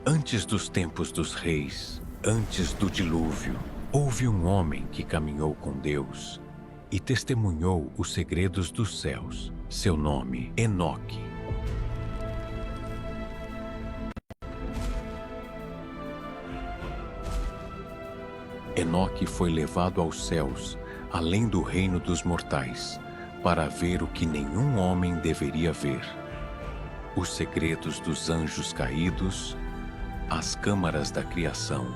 Antes dos tempos dos reis, antes do dilúvio, houve um homem que caminhou com Deus e testemunhou os segredos dos céus. Seu nome, Enoque. Enoque foi levado aos céus, além do reino dos mortais, para ver o que nenhum homem deveria ver: os segredos dos anjos caídos, as câmaras da criação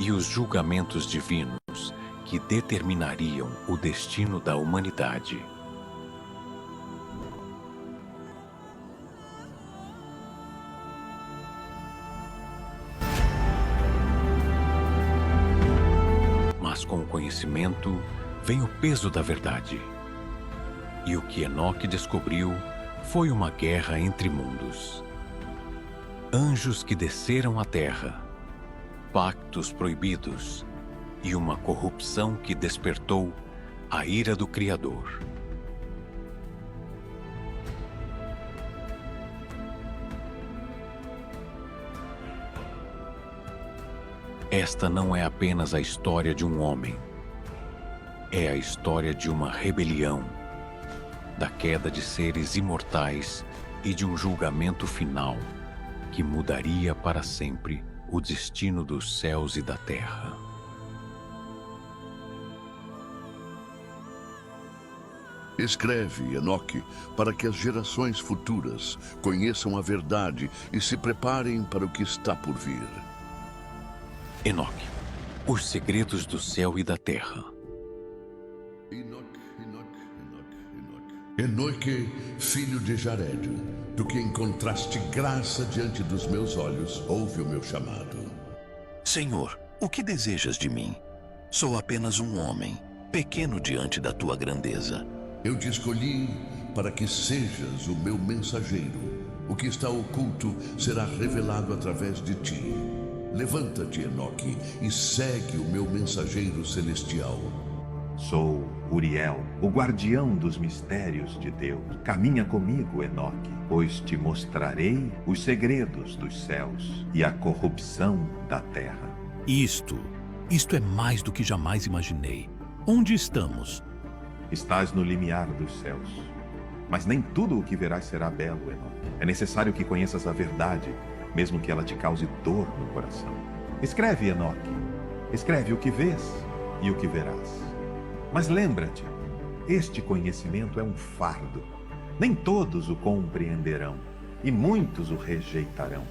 e os julgamentos divinos que determinariam o destino da humanidade. Mas com o conhecimento vem o peso da verdade. E o que Enoque descobriu foi uma guerra entre mundos. Anjos que desceram à terra, pactos proibidos e uma corrupção que despertou a ira do Criador. Esta não é apenas a história de um homem. É a história de uma rebelião, da queda de seres imortais e de um julgamento final que mudaria para sempre o destino dos céus e da terra. Escreve, Enoque, para que as gerações futuras conheçam a verdade e se preparem para o que está por vir. Enoque, os segredos do céu e da terra. Enoque, filho de Jared, do que encontraste graça diante dos meus olhos, ouve o meu chamado. Senhor, o que desejas de mim? Sou apenas um homem, pequeno diante da tua grandeza. Eu te escolhi para que sejas o meu mensageiro. O que está oculto será revelado através de ti. Levanta-te, Enoque, e segue o meu mensageiro celestial. Sou Uriel, o guardião dos mistérios de Deus. Caminha comigo, Enoque, pois te mostrarei os segredos dos céus e a corrupção da terra. Isto é mais do que jamais imaginei. Onde estamos? Estás no limiar dos céus. Mas nem tudo o que verás será belo, Enoque. É necessário que conheças a verdade, mesmo que ela te cause dor no coração. Escreve, Enoque. Escreve o que vês e o que verás. Mas lembra-te, este conhecimento é um fardo. Nem todos o compreenderão, e muitos o rejeitarão.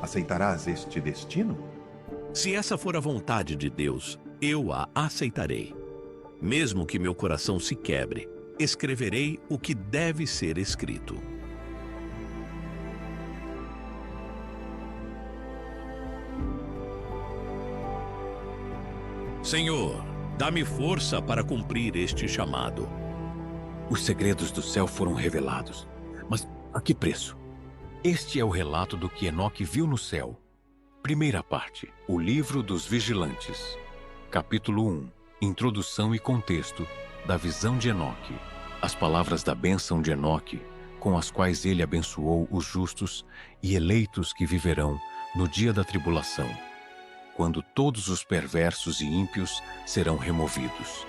Aceitarás este destino? Se essa for a vontade de Deus, eu a aceitarei. Mesmo que meu coração se quebre, escreverei o que deve ser escrito. Senhor, dá-me força para cumprir este chamado. Os segredos do céu foram revelados. Mas a que preço? Este é o relato do que Enoque viu no céu. Primeira parte, o livro dos vigilantes. Capítulo 1, introdução e contexto da visão de Enoque. As palavras da bênção de Enoque, com as quais ele abençoou os justos e eleitos que viverão no dia da tribulação, quando todos os perversos e ímpios serão removidos.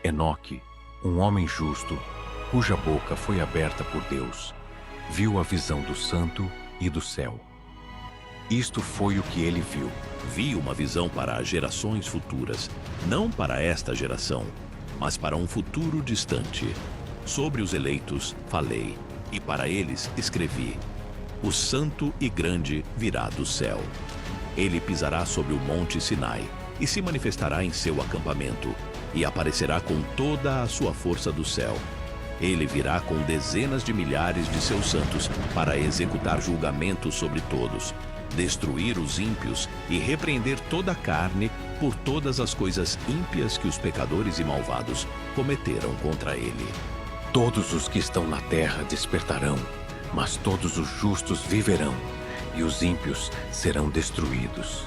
Enoque, um homem justo, cuja boca foi aberta por Deus, viu a visão do santo e do céu. Isto foi o que ele viu. Vi uma visão para as gerações futuras, não para esta geração, mas para um futuro distante. Sobre os eleitos falei, e para eles escrevi: o santo e grande virá do céu. Ele pisará sobre o monte Sinai e se manifestará em seu acampamento, e aparecerá com toda a sua força do céu. Ele virá com dezenas de milhares de seus santos para executar julgamento sobre todos, destruir os ímpios e repreender toda a carne por todas as coisas ímpias que os pecadores e malvados cometeram contra ele. Todos os que estão na terra despertarão, mas todos os justos viverão, e os ímpios serão destruídos.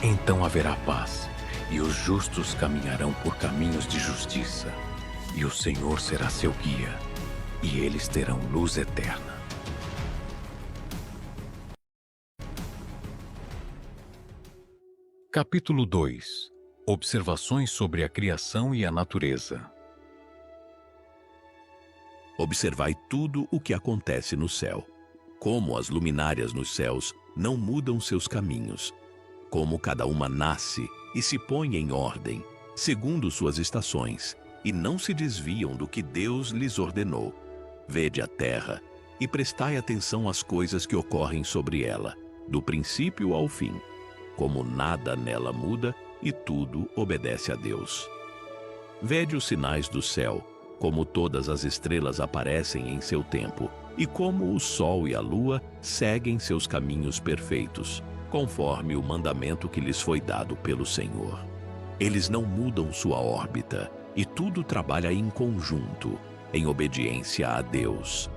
Então haverá paz, e os justos caminharão por caminhos de justiça, e o Senhor será seu guia, e eles terão luz eterna. Capítulo 2. Observações sobre a criação e a natureza. Observai tudo o que acontece no céu. Como as luminárias nos céus não mudam seus caminhos. Como cada uma nasce e se põe em ordem, segundo suas estações, e não se desviam do que Deus lhes ordenou. Vede a terra e prestai atenção às coisas que ocorrem sobre ela, do princípio ao fim. Como nada nela muda e tudo obedece a Deus. Vede os sinais do céu, como todas as estrelas aparecem em seu tempo, e como o sol e a lua seguem seus caminhos perfeitos, conforme o mandamento que lhes foi dado pelo Senhor. Eles não mudam sua órbita, e tudo trabalha em conjunto, em obediência a Deus.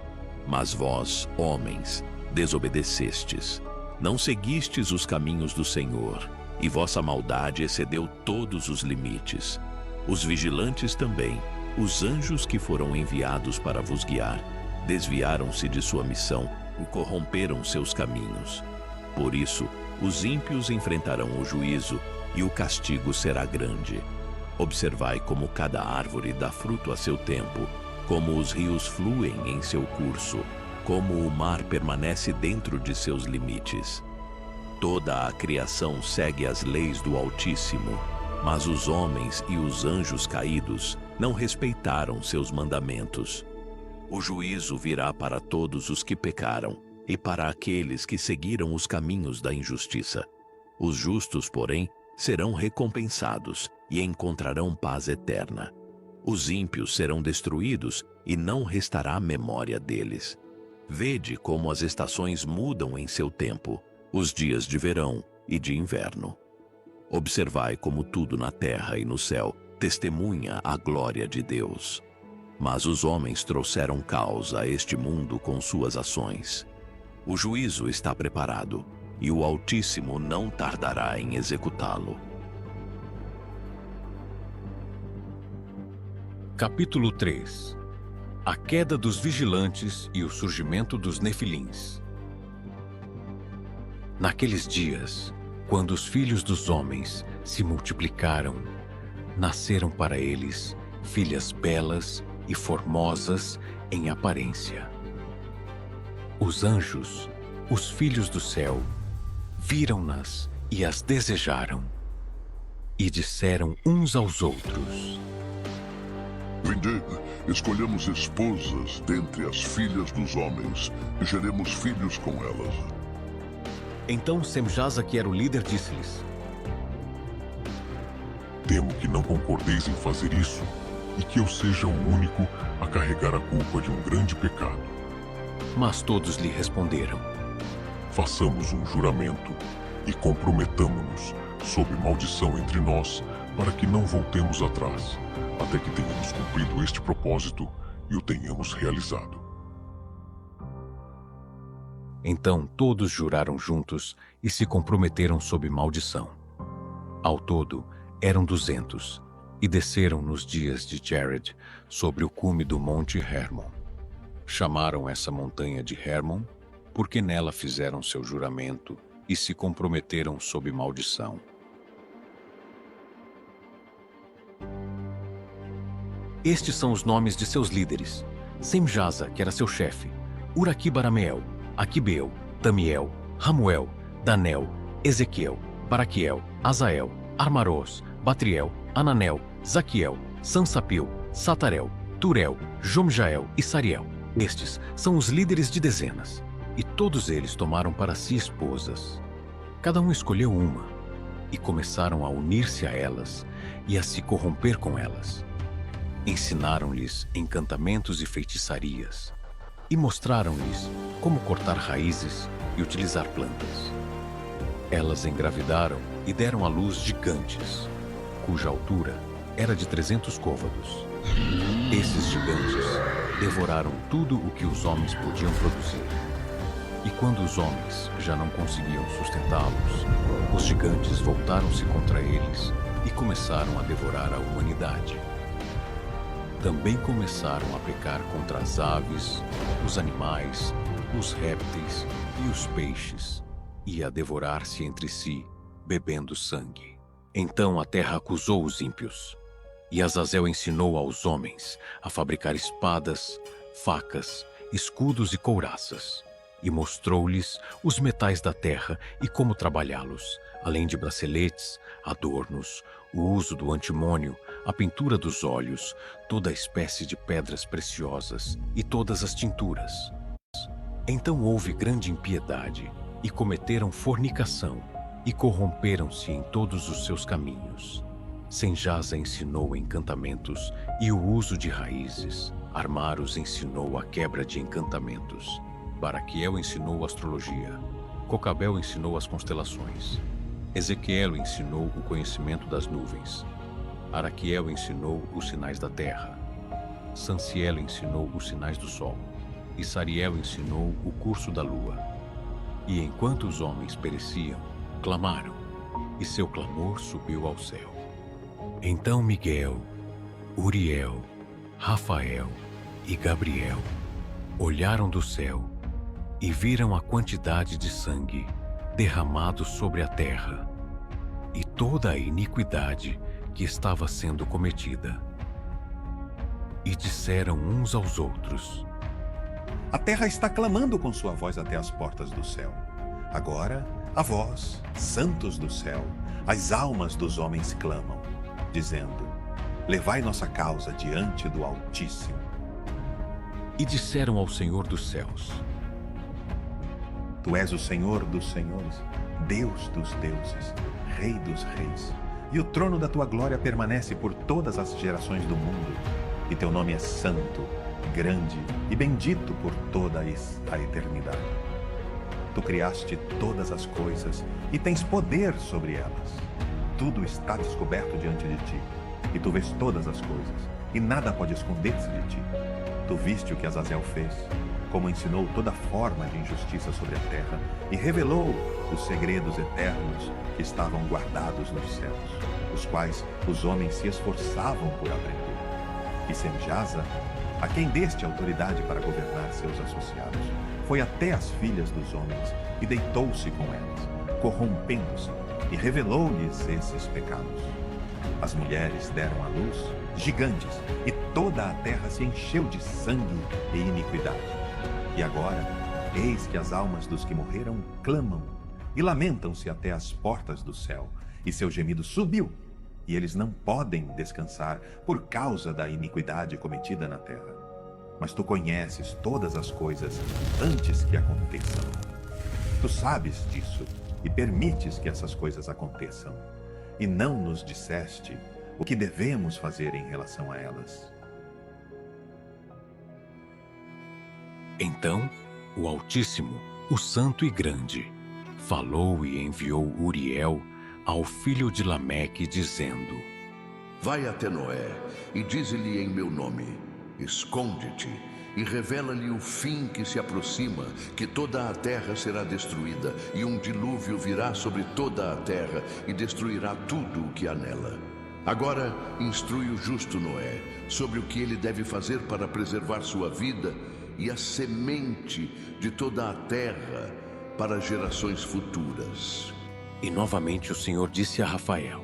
Mas vós, homens, desobedecestes. Não seguistes os caminhos do Senhor, e vossa maldade excedeu todos os limites. Os vigilantes também, os anjos que foram enviados para vos guiar, desviaram-se de sua missão e corromperam seus caminhos. Por isso, os ímpios enfrentarão o juízo, e o castigo será grande. Observai como cada árvore dá fruto a seu tempo, como os rios fluem em seu curso, como o mar permanece dentro de seus limites. Toda a criação segue as leis do Altíssimo, mas os homens e os anjos caídos não respeitaram seus mandamentos. O juízo virá para todos os que pecaram e para aqueles que seguiram os caminhos da injustiça. Os justos, porém, serão recompensados e encontrarão paz eterna. Os ímpios serão destruídos e não restará memória deles. Vede como as estações mudam em seu tempo, os dias de verão e de inverno. Observai como tudo na terra e no céu testemunha a glória de Deus. Mas os homens trouxeram caos a este mundo com suas ações. O juízo está preparado, e o Altíssimo não tardará em executá-lo. Capítulo 3. A queda dos vigilantes e o surgimento dos nefilins. Naqueles dias, quando os filhos dos homens se multiplicaram, nasceram para eles filhas belas e formosas em aparência. Os anjos, os filhos do céu, viram-nas e as desejaram, e disseram uns aos outros: Vinde, escolhamos esposas dentre as filhas dos homens e geremos filhos com elas. Então Semjasa, que era o líder, disse-lhes: Temo que não concordeis em fazer isso e que eu seja o único a carregar a culpa de um grande pecado. Mas todos lhe responderam: Façamos um juramento e comprometamo-nos sob maldição entre nós para que não voltemos atrás, até que tenhamos cumprido este propósito e o tenhamos realizado. Então todos juraram juntos e se comprometeram sob maldição. Ao todo, eram 200, e desceram nos dias de Jared sobre o cume do monte Hermon. Chamaram essa montanha de Hermon porque nela fizeram seu juramento e se comprometeram sob maldição. Estes são os nomes de seus líderes: Semjasa, que era seu chefe, Uraquibarameel, Aquibeu, Tamiel, Ramuel, Danel, Ezequiel, Baraquiel, Azael, Armaros, Batriel, Ananel, Zaquiel, Sansapil, Satarel, Turel, Jomjael e Sariel. Estes são os líderes de dezenas, e todos eles tomaram para si esposas. Cada um escolheu uma, e começaram a unir-se a elas e a se corromper com elas. Ensinaram-lhes encantamentos e feitiçarias, e mostraram-lhes como cortar raízes e utilizar plantas. Elas engravidaram e deram à luz gigantes, cuja altura era de 300 côvados. Esses gigantes devoraram tudo o que os homens podiam produzir. E quando os homens já não conseguiam sustentá-los, os gigantes voltaram-se contra eles e começaram a devorar a humanidade. Também começaram a pecar contra as aves, os animais, os répteis e os peixes, e a devorar-se entre si, bebendo sangue. Então a terra acusou os ímpios, e Azazel ensinou aos homens a fabricar espadas, facas, escudos e couraças, e mostrou-lhes os metais da terra e como trabalhá-los, além de braceletes, adornos, o uso do antimônio, a pintura dos olhos, toda a espécie de pedras preciosas e todas as tinturas. Então houve grande impiedade, e cometeram fornicação, e corromperam-se em todos os seus caminhos. Senjaza ensinou encantamentos e o uso de raízes. Armaros ensinou a quebra de encantamentos. Baraquiel ensinou astrologia. Cocabel ensinou as constelações. Ezequiel ensinou o conhecimento das nuvens. Araquiel ensinou os sinais da terra. Sanciel ensinou os sinais do sol. E Sariel ensinou o curso da lua. E enquanto os homens pereciam, clamaram, e seu clamor subiu ao céu. Então Miguel, Uriel, Rafael e Gabriel olharam do céu e viram a quantidade de sangue derramado sobre a terra e toda a iniquidade que estava sendo cometida. E disseram uns aos outros: A terra está clamando com sua voz até as portas do céu. Agora, a vós, santos do céu, as almas dos homens clamam, dizendo: Levai nossa causa diante do Altíssimo. E disseram ao Senhor dos céus: Tu és o Senhor dos senhores, Deus dos deuses, Rei dos reis, e o trono da tua glória permanece por todas as gerações do mundo, e teu nome é santo, grande e bendito por toda a eternidade. Tu criaste todas as coisas e tens poder sobre elas. Tudo está descoberto diante de ti, e tu vês todas as coisas, e nada pode esconder-se de ti. Tu viste o que Azazel fez, como ensinou toda forma de injustiça sobre a terra, e revelou os segredos eternos que estavam guardados nos céus, os quais os homens se esforçavam por aprender. E Senjaza, a quem deste autoridade para governar seus associados, foi até as filhas dos homens e deitou-se com elas, corrompendo-se, e revelou-lhes esses pecados. As mulheres deram à luz gigantes, e toda a terra se encheu de sangue e iniquidade. E agora, eis que as almas dos que morreram clamam, e lamentam-se até as portas do céu, e seu gemido subiu, e eles não podem descansar por causa da iniquidade cometida na terra. Mas tu conheces todas as coisas antes que aconteçam. Tu sabes disso e permites que essas coisas aconteçam. E não nos disseste o que devemos fazer em relação a elas. Então, o Altíssimo, o Santo e Grande, falou e enviou Uriel ao filho de Lameque, dizendo: Vai até Noé e dize-lhe em meu nome: esconde-te e revela-lhe o fim que se aproxima, que toda a terra será destruída, e um dilúvio virá sobre toda a terra e destruirá tudo o que há nela. Agora instrui o justo Noé sobre o que ele deve fazer para preservar sua vida e a semente de toda a terra para gerações futuras. E novamente o Senhor disse a Rafael: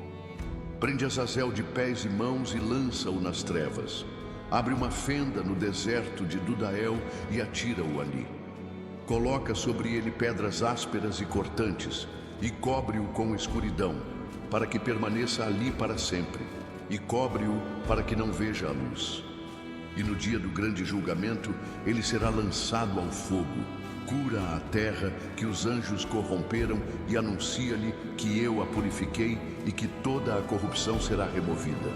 Prende Azazel de pés e mãos e lança-o nas trevas. Abre uma fenda no deserto de Dudael e atira-o ali. Coloca sobre ele pedras ásperas e cortantes e cobre-o com escuridão, para que permaneça ali para sempre, e cobre-o para que não veja a luz. E no dia do grande julgamento, ele será lançado ao fogo. Cura a terra que os anjos corromperam e anuncia-lhe que eu a purifiquei e que toda a corrupção será removida.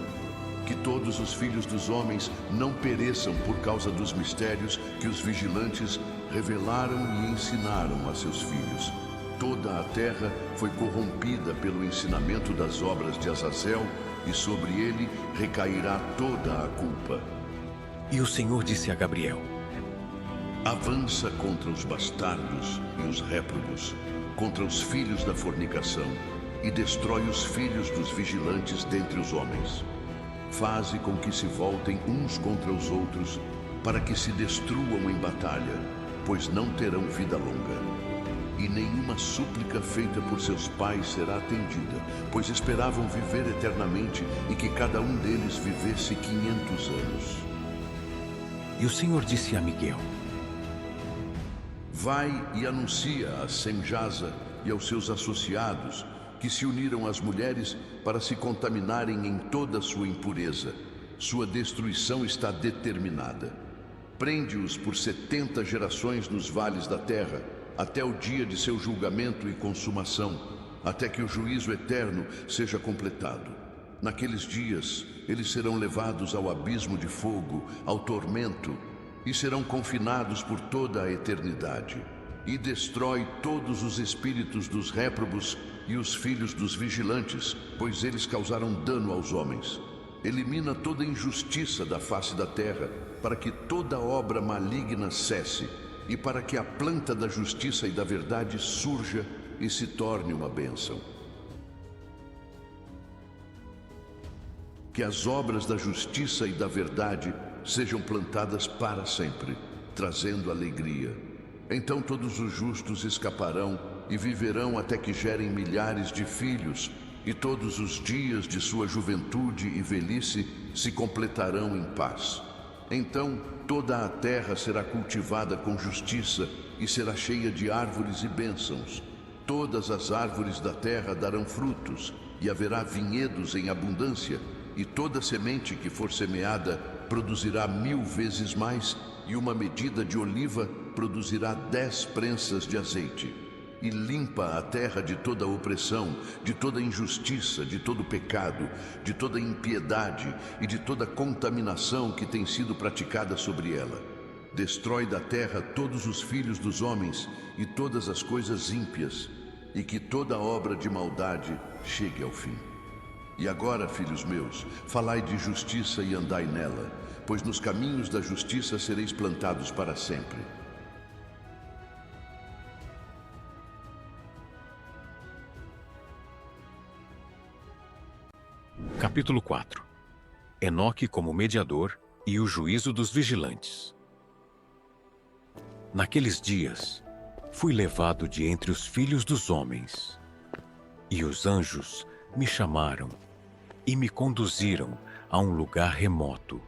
Que todos os filhos dos homens não pereçam por causa dos mistérios que os vigilantes revelaram e ensinaram a seus filhos. Toda a terra foi corrompida pelo ensinamento das obras de Azazel, e sobre ele recairá toda a culpa. E o Senhor disse a Gabriel: Avança contra os bastardos e os réprobos, contra os filhos da fornicação, e destrói os filhos dos vigilantes dentre os homens. Faze com que se voltem uns contra os outros, para que se destruam em batalha, pois não terão vida longa. e nenhuma súplica feita por seus pais será atendida, pois esperavam viver eternamente e que cada um deles vivesse 500 anos. E o Senhor disse a Miguel: Vai e anuncia a Semjasa e aos seus associados que se uniram às mulheres para se contaminarem em toda a sua impureza. Sua destruição está determinada. Prende-os por 70 gerações nos vales da terra, até o dia de seu julgamento e consumação, até que o juízo eterno seja completado. Naqueles dias, eles serão levados ao abismo de fogo, ao tormento, e serão confinados por toda a eternidade. E destrói todos os espíritos dos réprobos e os filhos dos vigilantes, pois eles causaram dano aos homens. Elimina toda injustiça da face da terra, para que toda obra maligna cesse, e para que a planta da justiça e da verdade surja e se torne uma bênção. Que as obras da justiça e da verdade sejam plantadas para sempre, trazendo alegria. Então todos os justos escaparão e viverão até que gerem milhares de filhos, e todos os dias de sua juventude e velhice se completarão em paz. Então toda a terra será cultivada com justiça e será cheia de árvores e bênçãos. Todas as árvores da terra darão frutos, e haverá vinhedos em abundância, e toda semente que for semeada produzirá 1000 vezes mais, e uma medida de oliva produzirá 10 prensas de azeite. E limpa a terra de toda opressão, de toda injustiça, de todo pecado, de toda impiedade e de toda contaminação que tem sido praticada sobre ela. Destrói da terra todos os filhos dos homens e todas as coisas ímpias, e que toda obra de maldade chegue ao fim. E agora, filhos meus, falai de justiça e andai nela, pois nos caminhos da justiça sereis plantados para sempre. Capítulo 4. Enoque como mediador e o juízo dos vigilantes. Naqueles dias, fui levado de entre os filhos dos homens, e os anjos me chamaram e me conduziram a um lugar remoto,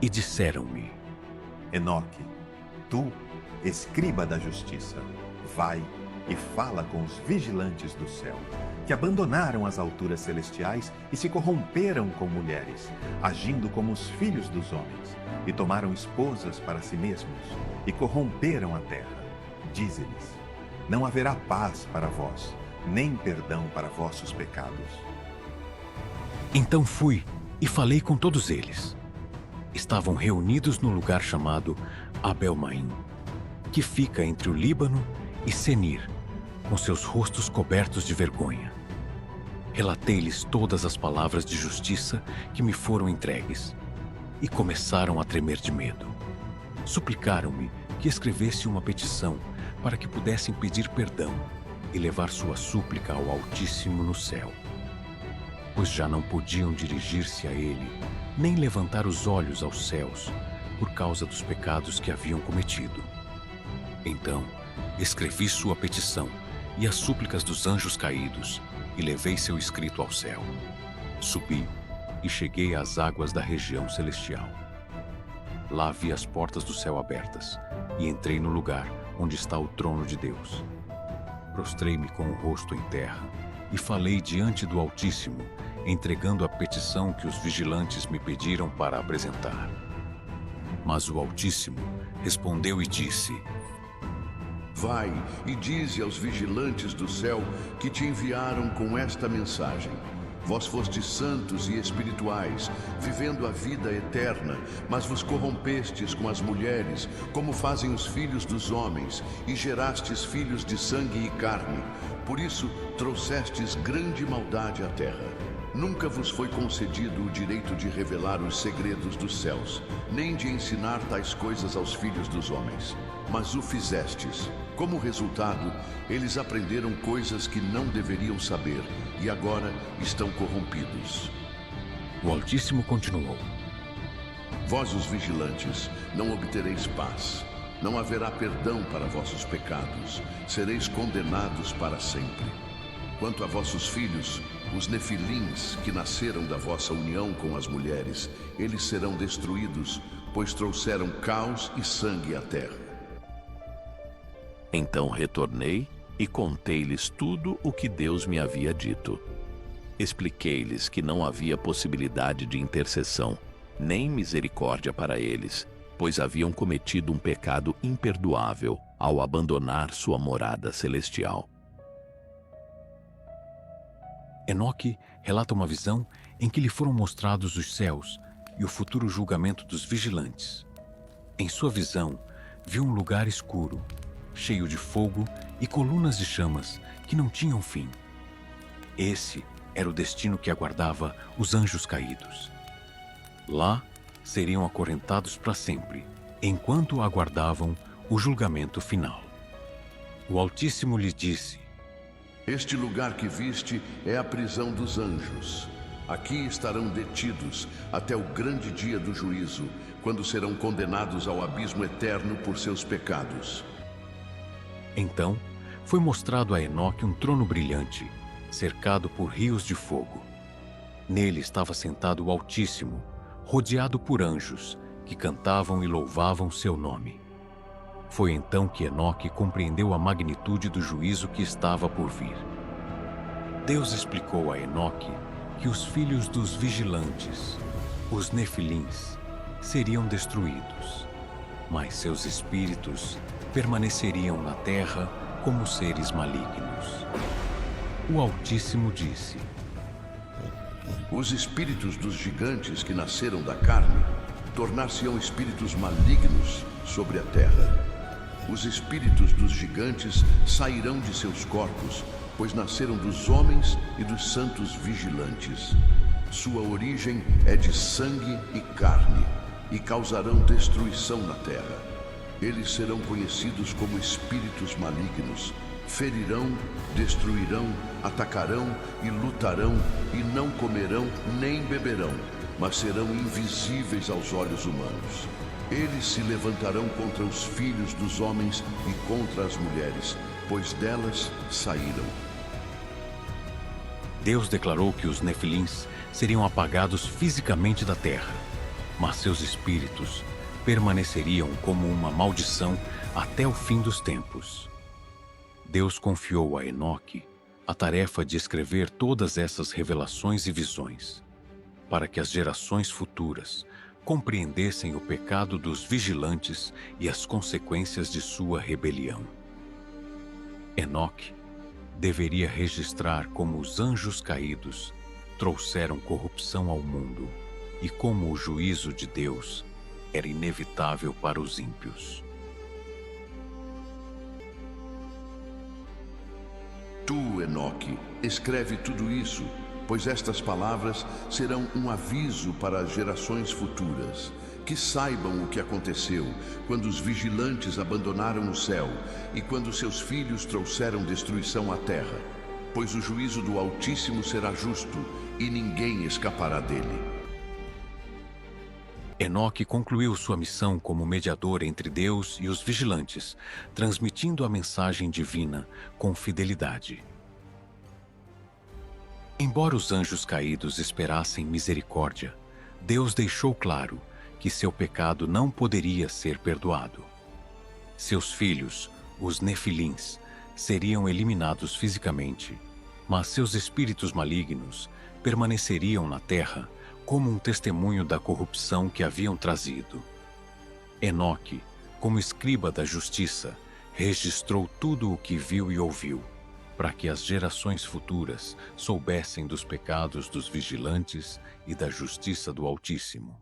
e disseram-me: Enoque, tu, escriba da justiça, vai e fala com os vigilantes do céu, que abandonaram as alturas celestiais e se corromperam com mulheres, agindo como os filhos dos homens, e tomaram esposas para si mesmos, e corromperam a terra. Dize-lhes: não haverá paz para vós, nem perdão para vossos pecados. Então fui e falei com todos eles. Estavam reunidos no lugar chamado Abel-Maim, que fica entre o Líbano e Senir, com seus rostos cobertos de vergonha. Relatei-lhes todas as palavras de justiça que me foram entregues, e começaram a tremer de medo. Suplicaram-me que escrevesse uma petição para que pudessem pedir perdão e levar sua súplica ao Altíssimo no céu, pois já não podiam dirigir-se a ele, nem levantar os olhos aos céus, por causa dos pecados que haviam cometido. Então, escrevi sua petição e as súplicas dos anjos caídos, e levei seu escrito ao céu. Subi e cheguei às águas da região celestial. Lá vi as portas do céu abertas, e entrei no lugar onde está o trono de Deus. Prostrei-me com o rosto em terra, e falei diante do Altíssimo, entregando a petição que os vigilantes me pediram para apresentar. Mas o Altíssimo respondeu e disse: Vai e dize aos vigilantes do céu que te enviaram com esta mensagem. Vós fostes santos e espirituais, vivendo a vida eterna, mas vos corrompestes com as mulheres, como fazem os filhos dos homens, e gerastes filhos de sangue e carne. Por isso trouxestes grande maldade à terra. Nunca vos foi concedido o direito de revelar os segredos dos céus, nem de ensinar tais coisas aos filhos dos homens. Mas o fizestes. Como resultado, eles aprenderam coisas que não deveriam saber, e agora estão corrompidos. O Altíssimo continuou: Vós, os vigilantes, não obtereis paz. Não haverá perdão para vossos pecados, sereis condenados para sempre. Quanto a vossos filhos, os nefilins que nasceram da vossa união com as mulheres, eles serão destruídos, pois trouxeram caos e sangue à terra. Então retornei e contei-lhes tudo o que Deus me havia dito. Expliquei-lhes que não havia possibilidade de intercessão, nem misericórdia para eles, pois haviam cometido um pecado imperdoável ao abandonar sua morada celestial. Enoque relata uma visão em que lhe foram mostrados os céus e o futuro julgamento dos vigilantes. Em sua visão, viu um lugar escuro, cheio de fogo e colunas de chamas que não tinham fim. Esse era o destino que aguardava os anjos caídos. Lá seriam acorrentados para sempre, enquanto aguardavam o julgamento final. O Altíssimo lhe disse: Este lugar que viste é a prisão dos anjos. Aqui estarão detidos até o grande dia do juízo, quando serão condenados ao abismo eterno por seus pecados. Então, foi mostrado a Enoque um trono brilhante, cercado por rios de fogo. Nele estava sentado o Altíssimo, rodeado por anjos, que cantavam e louvavam seu nome. Foi então que Enoque compreendeu a magnitude do juízo que estava por vir. Deus explicou a Enoque que os filhos dos vigilantes, os nefilins, seriam destruídos, mas seus espíritos permaneceriam na terra como seres malignos. O Altíssimo disse: Os espíritos dos gigantes que nasceram da carne tornar-se-ão espíritos malignos sobre a terra. Os espíritos dos gigantes sairão de seus corpos, pois nasceram dos homens e dos santos vigilantes. Sua origem é de sangue e carne, e causarão destruição na terra. Eles serão conhecidos como espíritos malignos. Ferirão, destruirão, atacarão e lutarão, e não comerão nem beberão, mas serão invisíveis aos olhos humanos. Eles se levantarão contra os filhos dos homens e contra as mulheres, pois delas saíram. Deus declarou que os nefilins seriam apagados fisicamente da terra, mas seus espíritos permaneceriam como uma maldição até o fim dos tempos. Deus confiou a Enoque a tarefa de escrever todas essas revelações e visões, para que as gerações futuras compreendessem o pecado dos vigilantes e as consequências de sua rebelião. Enoque deveria registrar como os anjos caídos trouxeram corrupção ao mundo e como o juízo de Deus era inevitável para os ímpios. Tu, Enoque, escreve tudo isso, pois estas palavras serão um aviso para as gerações futuras, que saibam o que aconteceu quando os vigilantes abandonaram o céu e quando seus filhos trouxeram destruição à terra, pois o juízo do Altíssimo será justo e ninguém escapará dele. Enoque concluiu sua missão como mediador entre Deus e os vigilantes, transmitindo a mensagem divina com fidelidade. Embora os anjos caídos esperassem misericórdia, Deus deixou claro que seu pecado não poderia ser perdoado. Seus filhos, os nefilins, seriam eliminados fisicamente, mas seus espíritos malignos permaneceriam na terra como um testemunho da corrupção que haviam trazido. Enoque, como escriba da justiça, registrou tudo o que viu e ouviu, para que as gerações futuras soubessem dos pecados dos vigilantes e da justiça do Altíssimo.